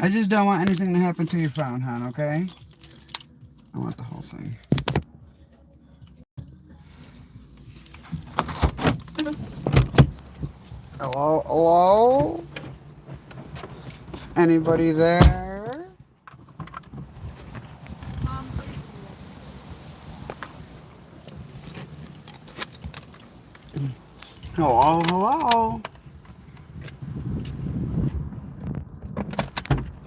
I just don't want anything to happen to your phone, hon, okay? I want the whole thing. Hello? Hello? Anybody there? Hello? Hello?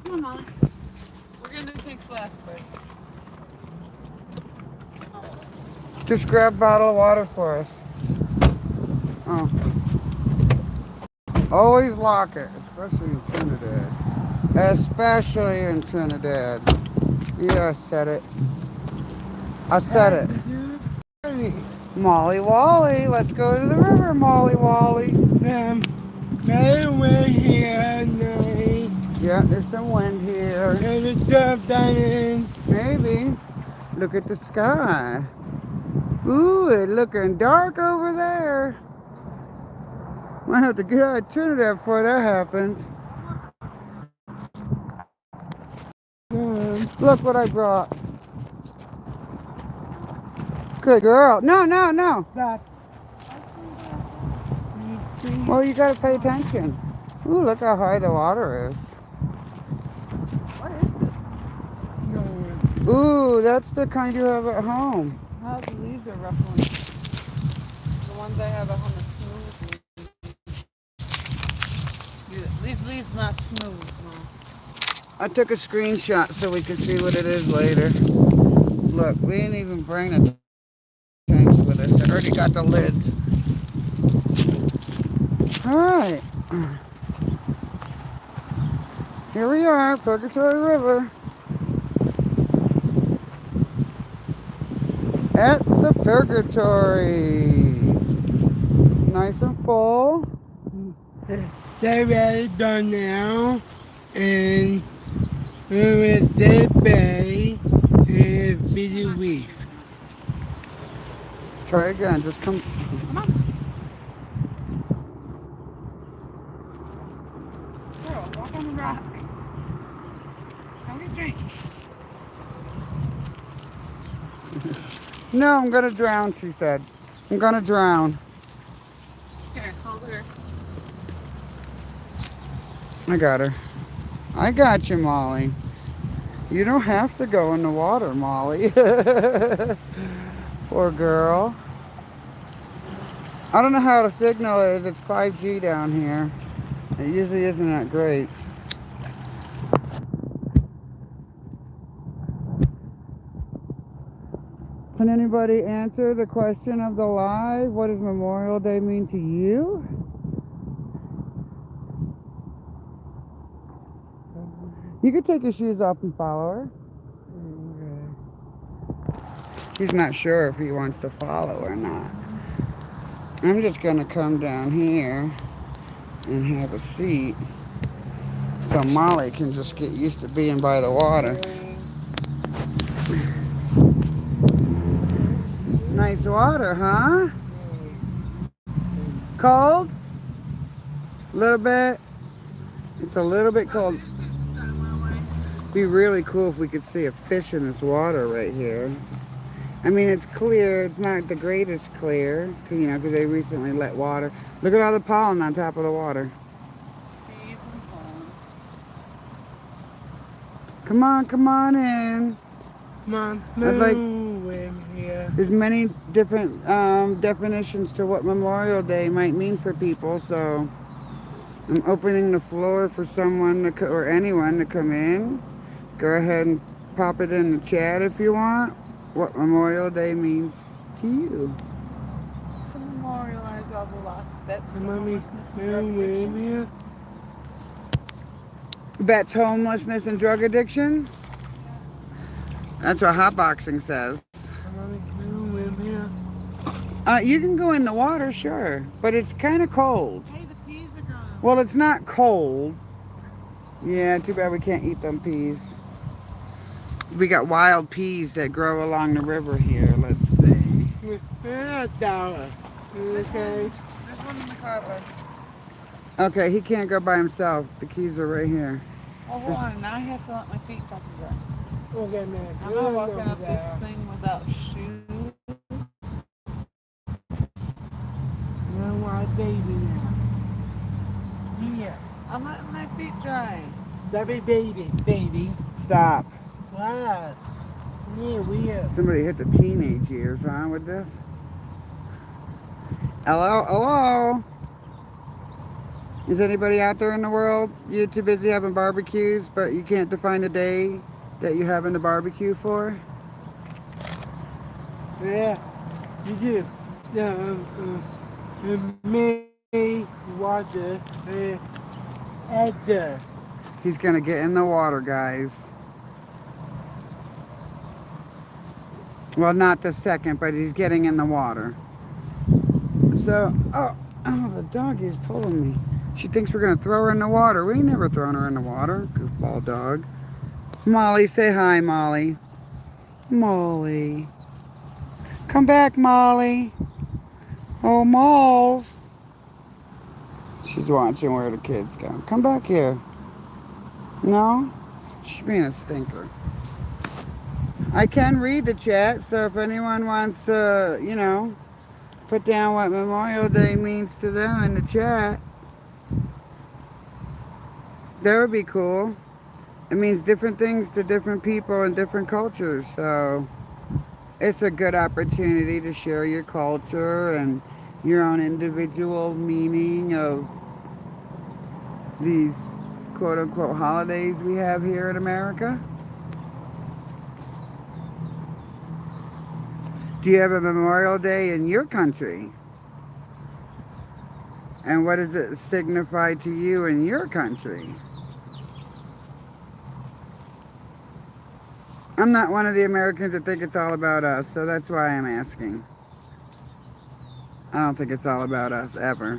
Come on, Molly. We're gonna take class break. Just grab a bottle of water for us. Oh. Always lock it, especially in Trinidad. Especially in Trinidad. Yeah, I said it. I said it. Molly Wally, let's go to the river, Molly Wally. There's wind here, night. Yeah, there's some wind here. There's a surf down. Maybe. Look at the sky. Ooh, it's looking dark over there. Might have to get out of Trinidad before that happens. Look what I brought. Good girl. No, no, no. Well, you gotta pay attention. Ooh, look how high the water is. What is this? Ooh, that's the kind you have at home. Oh, the leaves are rough ones. The ones I have at home are smooth. These leaves not smooth, no. I took a screenshot so we could see what it is later. Look, we didn't even bring the tanks with us. I already got the lids. Alright. Here we are, Purgatory River. At the Purgatory. Nice and full. They're ready done now. And we're at the bay and busy reef. Try again, just come. Come on. Girl, walk on the rocks. Have a drink. No, I'm gonna drown, she said. I'm gonna drown. Here, hold her. I got her. I got you, Molly. You don't have to go in the water, Molly. Poor girl. I don't know how the signal is. It's 5G down here. It usually isn't that great. Can anybody answer the question of the live? What does Memorial Day mean to you? You could take your shoes off and follow her. He's not sure if he wants to follow or not. I'm just gonna come down here and have a seat so Molly can just get used to being by the water. Nice water, huh? Cold? A little bit? It's a little bit cold. Be really cool if we could see a fish in this water right here. I mean, it's clear. It's not the greatest clear, you know, because they recently let water. Look at all the pollen on top of the water. Seeds and pollen. Come on in. Mom, I'd like- here. There's many different definitions to what Memorial Day might mean for people, so I'm opening the floor for someone to or anyone to come in. Go ahead and pop it in the chat if you want. What Memorial Day means to you. To memorialize all the lost vets, Mommy, homelessness, and drug addiction. here. Vets, homelessness, and drug addiction. That's what hotboxing says. Mommy, here. You can go in the water, sure, but it's kind of cold. Hey, the peas are gone. Well, it's not cold. Yeah, too bad we can't eat them peas. We got wild peas that grow along the river here. Let's see. Dollar. This Okay. There's one in the car, bud. Okay, he can't go by himself. The keys are right here. Oh, hold on. Now I have to let my feet fucking dry. Okay, man. I'm not walking up this thing without shoes. Now my baby now. Here. I'm letting my feet dry. Baby. Stop. Wow. Yeah, weird. Somebody hit the teenage years, huh, with this? Hello? Is anybody out there in the world? You too busy having barbecues, but you can't define a day that you're having a barbecue for? Yeah. You do. Yeah, me, water, Edgar. He's gonna get in the water, guys. Well, not the second, but he's getting in the water. So, oh, the dog is pulling me. She thinks we're gonna throw her in the water. We ain't never thrown her in the water, goofball dog. Molly, say hi, Molly. Molly. Come back, Molly. Oh, Malls. She's watching where the kids go. Come back here. No? She's being a stinker. I can read the chat, so if anyone wants to, you know, put down what Memorial Day means to them in the chat, that would be cool. It means different things to different people and different cultures, so it's a good opportunity to share your culture and your own individual meaning of these quote-unquote holidays we have here in America. Do you have a Memorial Day in your country? And what does it signify to you in your country? I'm not one of the Americans that think it's all about us, so that's why I'm asking. I don't think it's all about us, ever.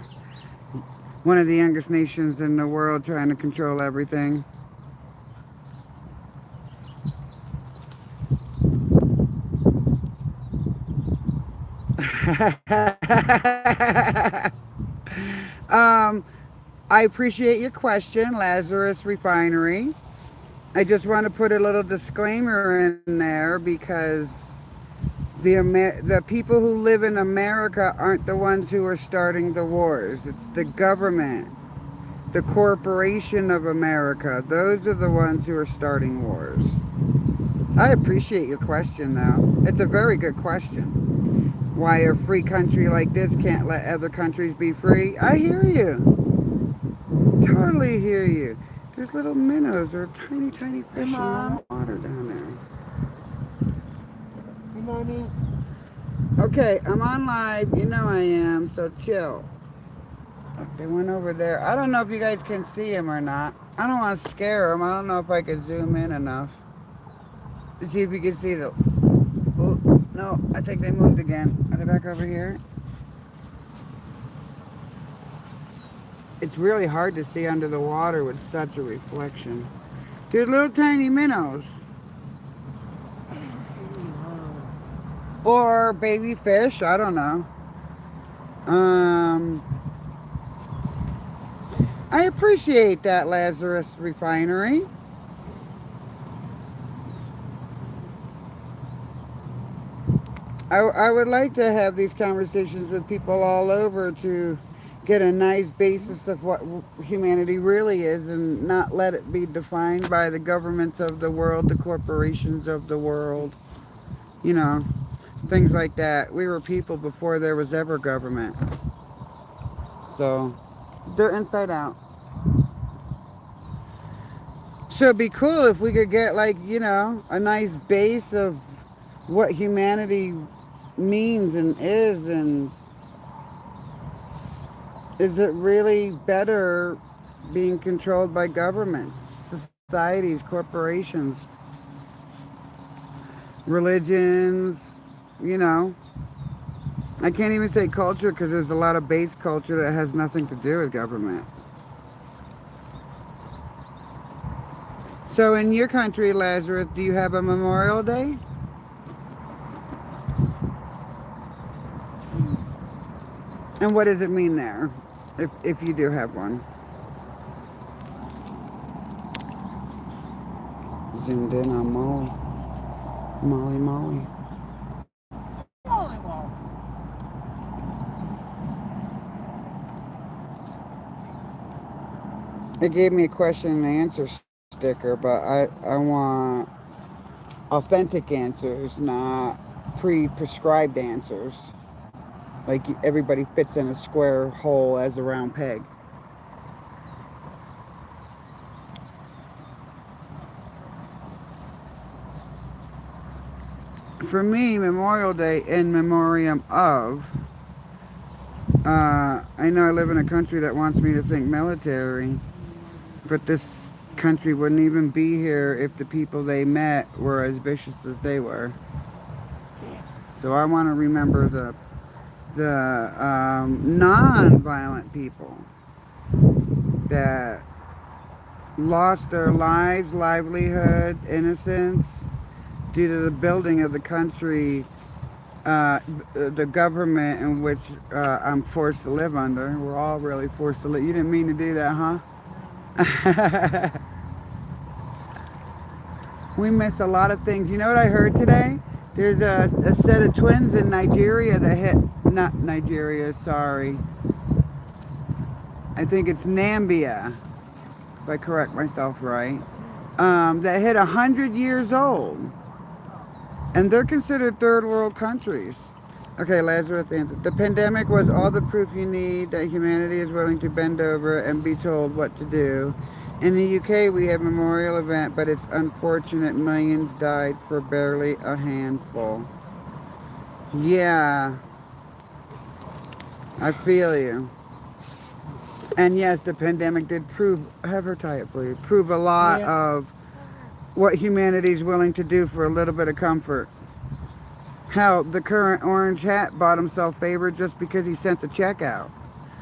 One of the youngest nations in the world trying to control everything. I appreciate your question, Lazarus Refinery. I just want to put a little disclaimer in there because the people who live in America aren't the ones who are starting the wars. It's the government, the corporation of America. Those are the ones who are starting wars. I appreciate your question, though. It's a very good question. Why a free country like this can't let other countries be free? I hear you. Totally hear you. There's little minnows or tiny, tiny fish in the water down there. Hey, Mommy. Okay, I'm on live. You know I am, so chill. Oh, they went over there. I don't know if you guys can see them or not. I don't want to scare them. I don't know if I could zoom in enough to see if you can see the... Oh, no, I think they moved again. Are they back over here? It's really hard to see under the water with such a reflection. There's little tiny minnows. Or baby fish, I don't know. I appreciate that, Lazarus Refinery. I would like to have these conversations with people all over to get a nice basis of what humanity really is and not let it be defined by the governments of the world, the corporations of the world, you know, things like that. We were people before there was ever government. So, they're inside out. So it'd be cool if we could get, like, you know, a nice base of what humanity means and is it really better being controlled by governments, societies, corporations, religions, you know? I can't even say culture because there's a lot of base culture that has nothing to do with government. So in your country, Lazarus, do you have a Memorial Day? And what does it mean there, if you do have one? zoomed in on Molly. Molly. Holy moly. It gave me a question and answer sticker, but I want authentic answers, not pre-prescribed answers. Like everybody fits in a square hole as a round peg. For me, Memorial Day in memoriam of, I know I live in a country that wants me to think military, but this country wouldn't even be here if the people they met were as vicious as they were. So I want to remember the non-violent people that lost their lives, livelihood, innocence due to the building of the country, the government in which I'm forced to live under. We're all really forced to live. You didn't mean to do that, huh? We miss a lot of things. You know what I heard today? There's a set of twins in Nigeria that hit, not Nigeria, sorry. I think it's Nambia, if I correct myself right, that hit 100 years old. And they're considered third world countries. Okay, Lazarus answered. The pandemic was all the proof you need that humanity is willing to bend over and be told what to do. In the UK, we have a memorial event, but it's unfortunate millions died for barely a handful. Yeah, I feel you. And yes, the pandemic did prove, have her tie it for you, prove a lot of what humanity's willing to do for a little bit of comfort. Hell, the current orange hat bought himself favor just because he sent the check out.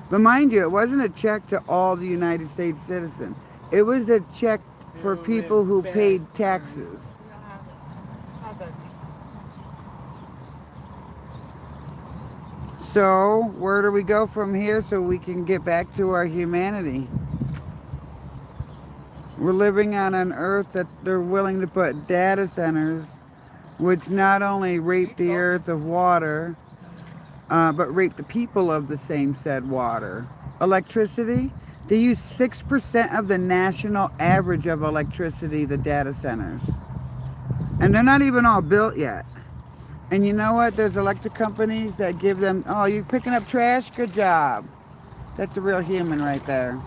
But mind you, it wasn't a check to all the United States citizens. It was a check for people who paid taxes. So, where do we go from here so we can get back to our humanity? We're living on an earth that they're willing to put data centers, which not only rape the earth of water, but rape the people of the same said water. Electricity, they use 6% of the national average of electricity, the data centers. And they're not even all built yet. And you know what? There's electric companies that give them, oh, you picking up trash? Good job. That's a real human right there.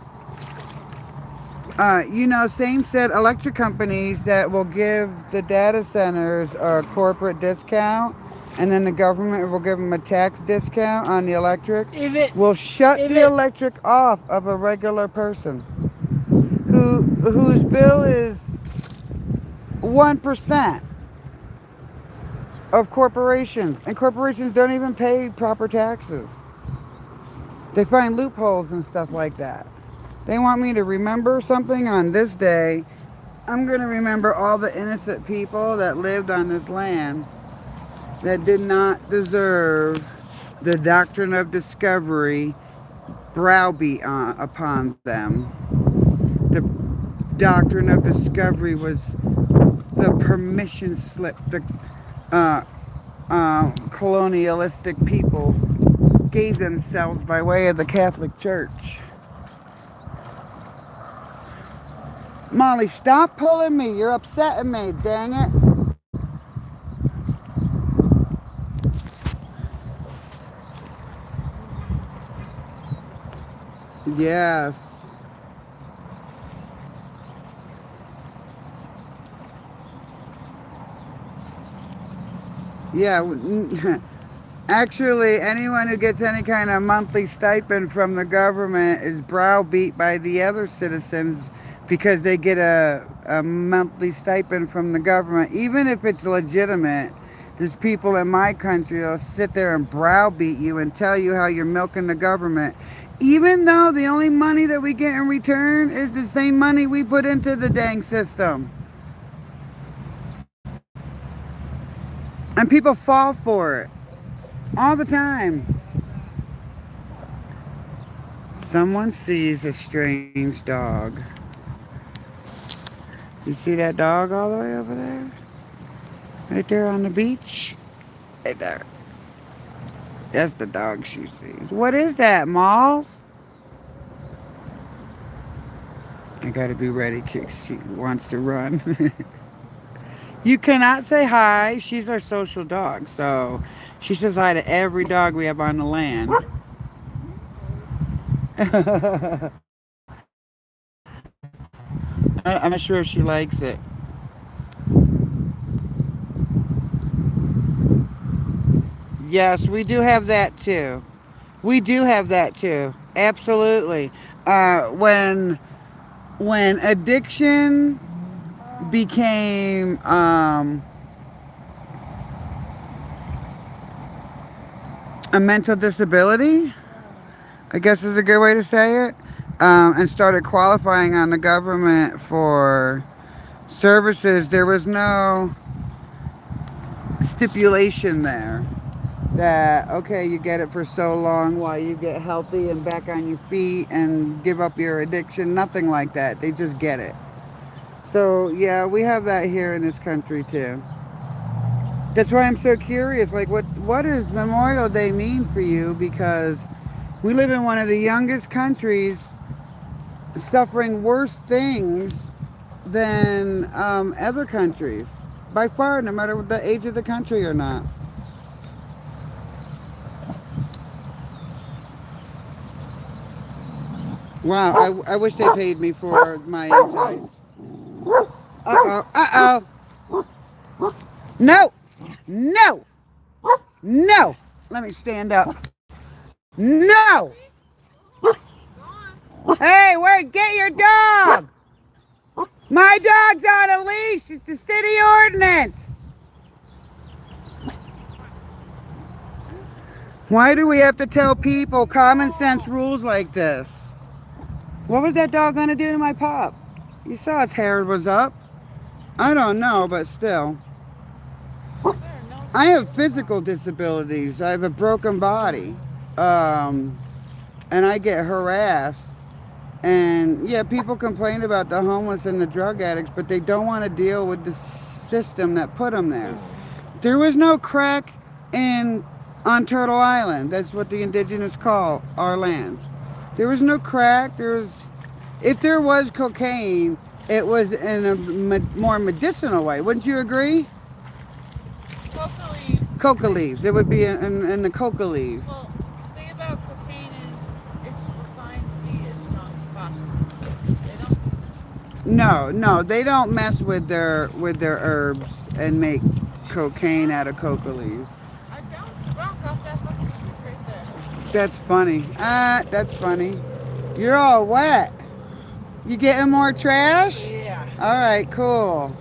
You know, same said electric companies that will give the data centers a corporate discount, and then the government will give them a tax discount on the electric, will shut the electric off of a regular person whose bill is 1% of corporations, and corporations don't even pay proper taxes. They find loopholes and stuff like that. They want me to remember something on this day. I'm going to remember all the innocent people that lived on this land that did not deserve the doctrine of discovery browbeat upon them. The doctrine of discovery was the permission slip the colonialistic people gave themselves by way of the Catholic Church. Molly, stop pulling me. You're upsetting me, dang it. Yes. Yeah. Actually, anyone who gets any kind of monthly stipend from the government is browbeat by the other citizens because they get a monthly stipend from the government. Even if it's legitimate, there's people in my country that'll sit there and browbeat you and tell you how you're milking the government. Even though the only money that we get in return is the same money we put into the dang system. And people fall for it. All the time. Someone sees a strange dog. You see that dog all the way over there? Right there on the beach? Right there. That's the dog she sees. What is that, Malls? I gotta be ready because she wants to run. You cannot say hi. She's our social dog, so she says hi to every dog we have on the land. I'm not sure if she likes it. Yes, we do have that too. We do have that too. Absolutely. When addiction became a mental disability, I guess is a good way to say it, and started qualifying on the government for services, there was no stipulation there that, okay, you get it for so long while you get healthy and back on your feet and give up your addiction. Nothing like that. They just get it. So, yeah, we have that here in this country, too. That's why I'm so curious, like, what does Memorial Day mean for you? Because we live in one of the youngest countries suffering worse things than other countries. By far, no matter what the age of the country or not. Wow, I wish they paid me for my insight. Uh-oh, uh-oh. No, no, no. Let me stand up. No. Hey, get your dog. My dog's on a leash. It's the city ordinance. Why do we have to tell people common sense rules like this? What was that dog gonna do to my pup? You saw its hair was up. I don't know, but still. I have physical disabilities. I have a broken body. And I get harassed. And yeah, people complain about the homeless and the drug addicts, but they don't want to deal with the system that put them there. There was no crack on Turtle Island. That's what the indigenous call our lands. There was no crack. If there was cocaine, it was in a more medicinal way. Wouldn't you agree? Coca leaves. Coca leaves. It would be in the coca leaves. Well, the thing about cocaine is it's refined to be as strong as possible. They don't. No, they don't mess with their herbs and make cocaine out of coca leaves. I bounced the rock off that fucking stick right there. That's funny. That's funny. You're all wet. You getting more trash? Yeah. All right, cool.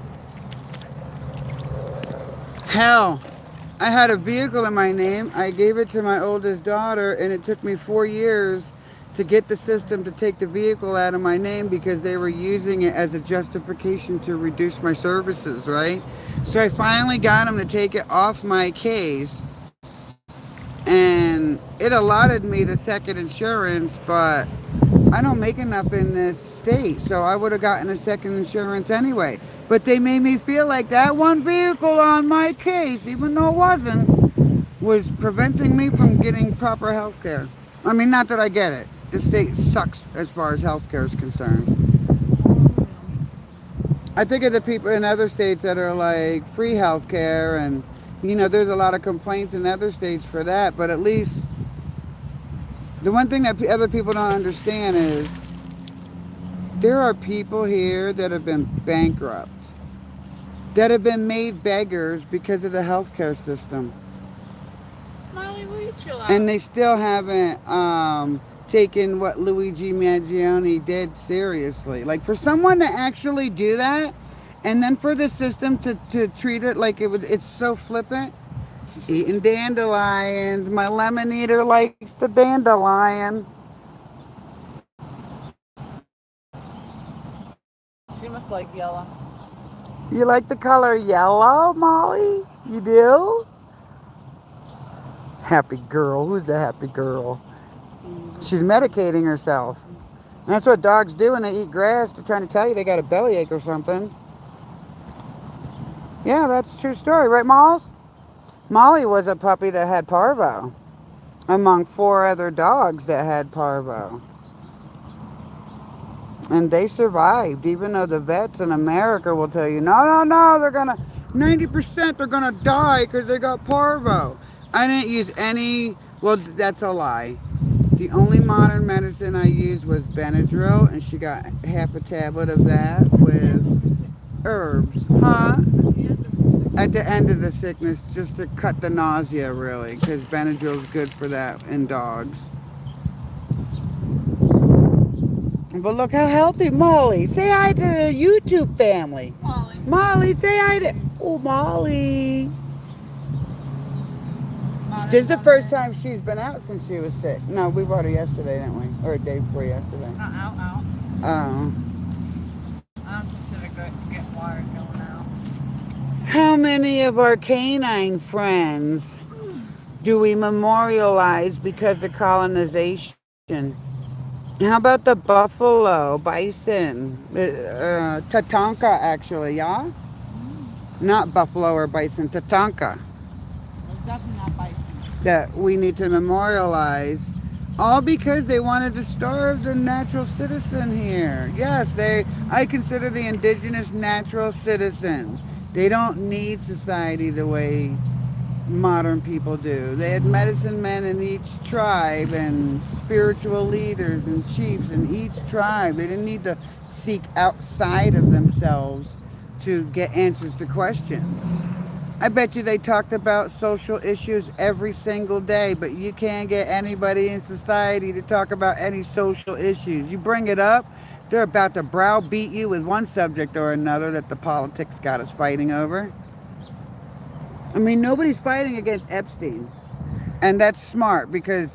Hell, I had a vehicle in my name. I gave it to my oldest daughter, and it took me 4 years to get the system to take the vehicle out of my name because they were using it as a justification to reduce my services, right? So I finally got them to take it off my case, and it allotted me the second insurance, but I don't make enough in this state, so I would have gotten a second insurance anyway. But they made me feel like that one vehicle on my case, even though it wasn't, was preventing me from getting proper health care. I mean, not that I get it. This state sucks as far as health care is concerned. I think of the people in other states that are like free health care, and you know, there's a lot of complaints in other states for that, but at least the one thing that other people don't understand is there are people here that have been bankrupt, that have been made beggars because of the healthcare system. Molly, will you chill out? And they still haven't taken what Luigi Mangione did seriously. Like, for someone to actually do that, and then for the system to treat it like it's so flippant. Eating dandelions. My lemon eater likes the dandelion. She must like yellow. You like the color yellow, Molly? You do? Happy girl. Who's the happy girl? She's medicating herself. And that's what dogs do when they eat grass. They're trying to tell you they got a bellyache or something. Yeah, that's a true story, right, Malls? Molly was a puppy that had parvo, among 4 other dogs that had parvo. And they survived, even though the vets in America will tell you, no, no, no, they're gonna, 90% they're gonna die because they got parvo. I didn't use any, well, that's a lie. The only modern medicine I used was Benadryl, and she got half a tablet of that with herbs. Huh? At the end of the sickness, just to cut the nausea, really, because Benadryl's good for that in dogs. But look how healthy Molly. Say hi to the YouTube family. Molly. Molly, say hi to. Oh, Molly. This is the first time she's been out since she was sick. No, we brought her yesterday, didn't we? Or a day before yesterday. Out. Oh. I'm just gonna go get water going out. How many of our canine friends do we memorialize because of colonization? How about the buffalo, bison, Tatanka actually, yeah? Not buffalo or bison, Tatanka. It's definitely not bison. That we need to memorialize, all because they wanted to starve the natural citizen here. Yes, I consider the indigenous natural citizens. They don't need society the way modern people do. They had medicine men in each tribe and spiritual leaders and chiefs in each tribe. They didn't need to seek outside of themselves to get answers to questions. I bet you they talked about social issues every single day, but you can't get anybody in society to talk about any social issues. You bring it up, they're about to browbeat you with one subject or another that the politics got us fighting over. I mean, nobody's fighting against Epstein. And that's smart because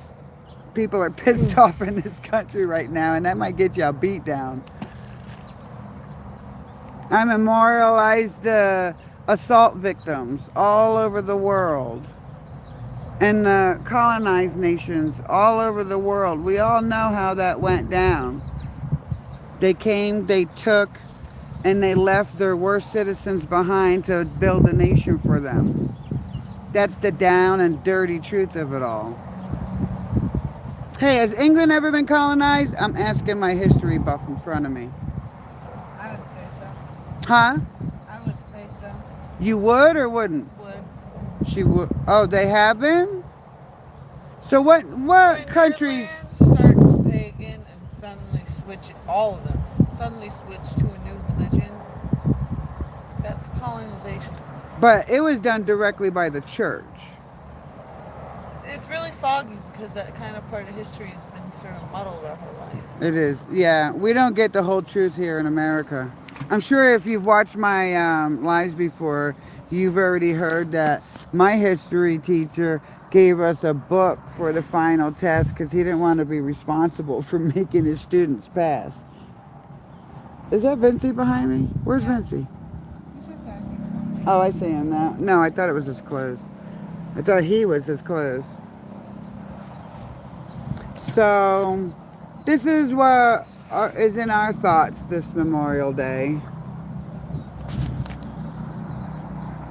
people are pissed off in this country right now, and that might get you a beat down. I memorialized the assault victims all over the world and the colonized nations all over the world. We all know how that went down. They came, they took, and they left their worst citizens behind to build a nation for them. That's the down and dirty truth of it all. Hey, has England ever been colonized? I'm asking my history buff in front of me. I would say so. Huh? I would say so. You would or wouldn't? Would. She would. Oh, they have been? So what When countries? your land starts pagan and suddenly switch all of them, suddenly switch to a new religion, that's colonization. But it was done directly by the church. It's really foggy because that kind of part of history has been sort of muddled our whole life. It is. Yeah, we don't get the whole truth here in America. I'm sure if you've watched my lives before, you've already heard that my history teacher gave us a book for the final test because he didn't want to be responsible for making his students pass. Is that Vincy behind me? Where's Vincy? Oh, I see him now. No, I thought it was his clothes. I thought he was his clothes. So, this is what is in our thoughts this Memorial Day.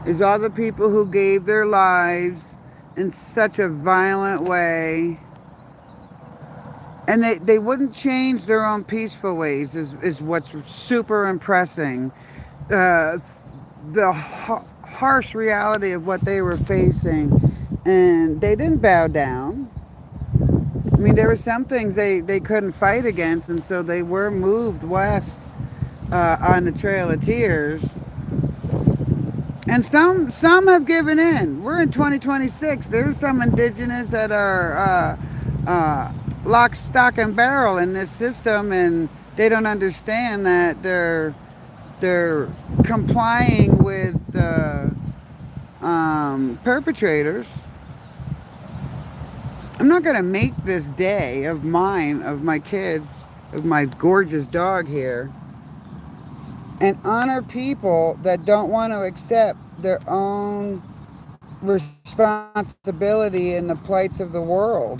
Is all the people who gave their lives in such a violent way. And they wouldn't change their own peaceful ways is what's super impressing. The harsh reality of what they were facing. And they didn't bow down. I mean, there were some things they couldn't fight against, and so they were moved west on the Trail of Tears. And some have given in. We're in 2026. There's some indigenous that are lock, stock, and barrel in this system, and they don't understand that they're complying with the perpetrators. I'm not going to make this day of mine, of my kids, of my gorgeous dog here, and honor people that don't want to accept their own responsibility in the plights of the world.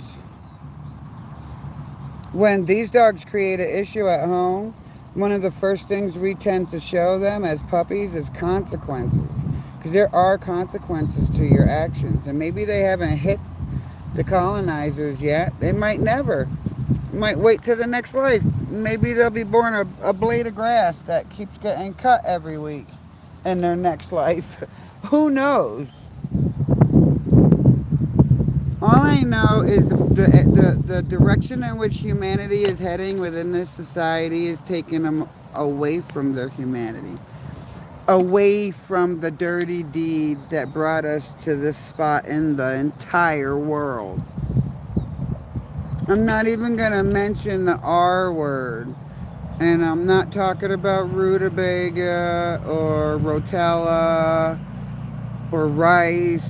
When these dogs create an issue at home, one of the first things we tend to show them as puppies is consequences. Because there are consequences to your actions. And maybe they haven't hit the colonizers yet. They might never. Might wait till the next life. Maybe they'll be born a blade of grass that keeps getting cut every week in their next life. Who knows? All I know is the direction in which humanity is heading within this society is taking them away from their humanity. Away from the dirty deeds that brought us to this spot in the entire world. I'm not even going to mention the R word. And I'm not talking about rutabaga or rotella or rice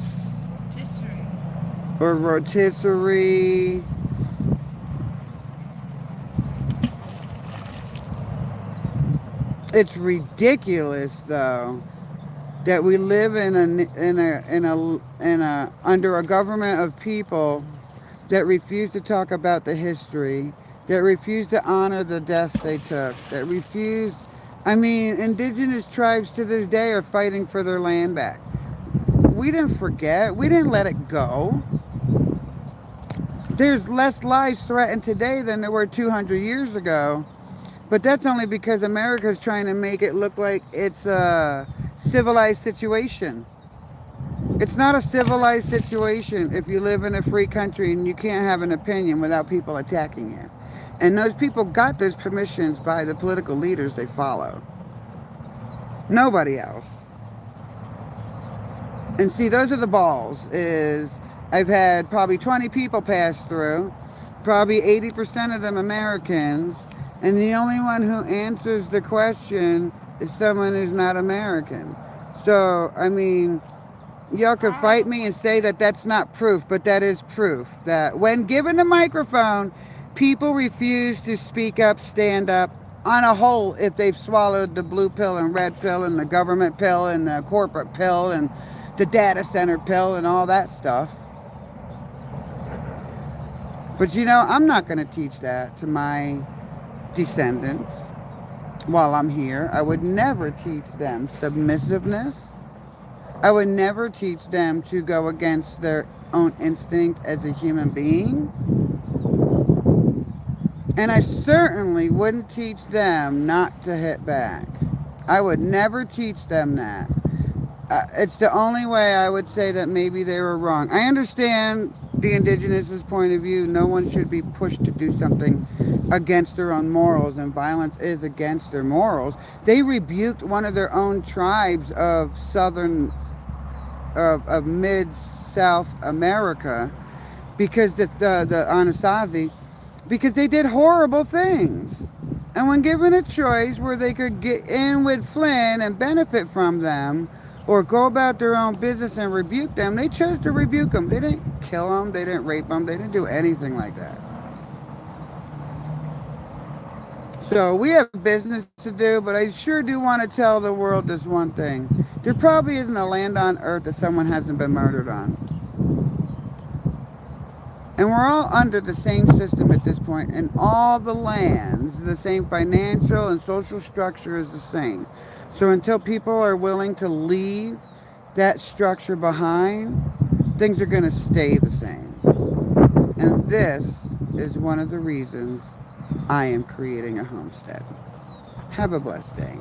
or rotisserie. It's ridiculous, though, that we live under a government of people that refuse to talk about the history, that refuse to honor the deaths they took, that refuse. I mean, indigenous tribes to this day are fighting for their land back. We didn't forget. We didn't let it go. There's less lives threatened today than there were 200 years ago. But that's only because America's trying to make it look like it's a civilized situation. It's not a civilized situation if you live in a free country and you can't have an opinion without people attacking you. And those people got those permissions by the political leaders they follow. Nobody else. And see, those are the balls. I've had probably 20 people pass through, probably 80% of them Americans, and the only one who answers the question is someone who's not American. So, I mean, y'all could fight me and say that that's not proof, but that is proof that when given a microphone, people refuse to speak up, stand up, on a whole, if they've swallowed the blue pill and red pill and the government pill and the corporate pill and the data center pill and all that stuff. But you know, I'm not going to teach that to my descendants while I'm here. I would never teach them submissiveness. I would never teach them to go against their own instinct as a human being. And I certainly wouldn't teach them not to hit back. I would never teach them that. It's the only way I would say that maybe they were wrong. I understand the indigenous' point of view. No one should be pushed to do something against their own morals, and violence is against their morals. They rebuked one of their own tribes of mid-South America, because the Anasazi, because they did horrible things. And when given a choice where they could get in with Flynn and benefit from them, or go about their own business and rebuke them, they chose to rebuke them. They didn't kill them, they didn't rape them, they didn't do anything like that. So we have business to do, but I sure do want to tell the world this one thing. There probably isn't a land on earth that someone hasn't been murdered on. And we're all under the same system at this point, and all the lands, the same financial and social structure is the same. So until people are willing to leave that structure behind, things are going to stay the same. And this is one of the reasons I am creating a homestead. Have a blessed day.